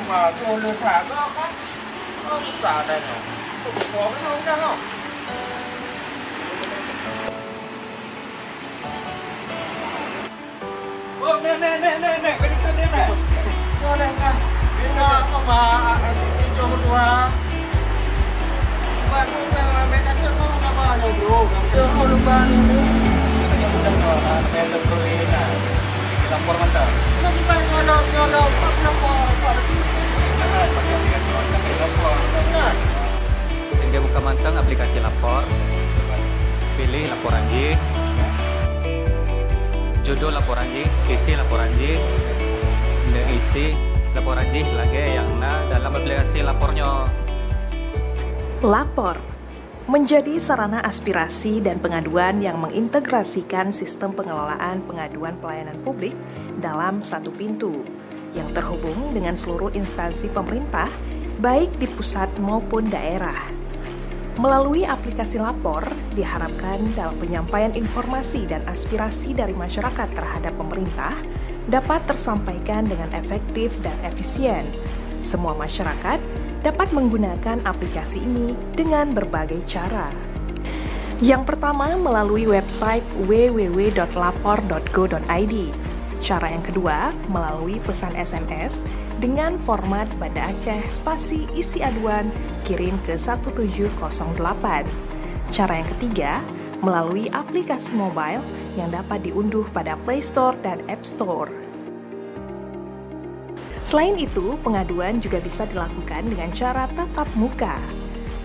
mà cô lương thả có xả đây nè. Có cái không ra không? Nè, cái đi nè. Sao đây cả? Nó có mà cho một hoa. Bạn mẹ đặt cho con là bao nhiêu bro? Chưa có được bao nhiêu. Yang udah melok ini lapor mantap. Nanti pak nyolong lapor. Pakai aplikasi mantap lapor. Benar. Tinggal buka mantang aplikasi lapor. Pilih laporan J. Judul laporan J, isi laporan J. Isi laporan J lagi yang dalam aplikasi lapornya. Lapor menjadi sarana aspirasi dan pengaduan yang mengintegrasikan sistem pengelolaan pengaduan pelayanan publik dalam satu pintu yang terhubung dengan seluruh instansi pemerintah, baik di pusat maupun daerah. Melalui aplikasi lapor, diharapkan dalam penyampaian informasi dan aspirasi dari masyarakat terhadap pemerintah dapat tersampaikan dengan efektif dan efisien. Semua masyarakat dapat menggunakan aplikasi ini dengan berbagai cara. Yang pertama, melalui website www.lapor.go.id. Cara yang kedua, melalui pesan SMS dengan format Banda Aceh spasi isi aduan kirim ke 1708. Cara yang ketiga, melalui aplikasi mobile yang dapat diunduh pada Play Store dan App Store. Selain itu, pengaduan juga bisa dilakukan dengan cara tatap muka.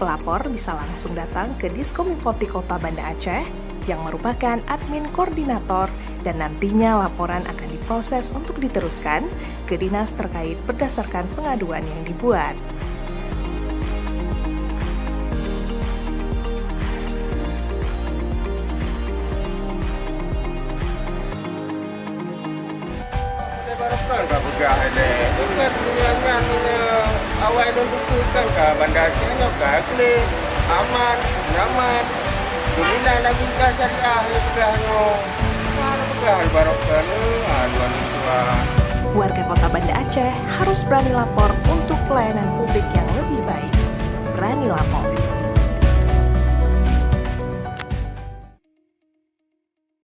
Pelapor bisa langsung datang ke Diskominfo Kota Banda Aceh yang merupakan admin koordinator dan nantinya laporan akan diproses untuk diteruskan ke dinas terkait berdasarkan pengaduan yang dibuat. Kan ka begah ini. Ingat dengan awal menentukan ka Banda Aceh nya ka kle aman, nyaman. Kemudian lagi ka syariah begahnya. Mana begah barokah aduan itu. Warga Kota Banda Aceh harus berani lapor untuk pelayanan publik yang lebih baik. Berani lapor.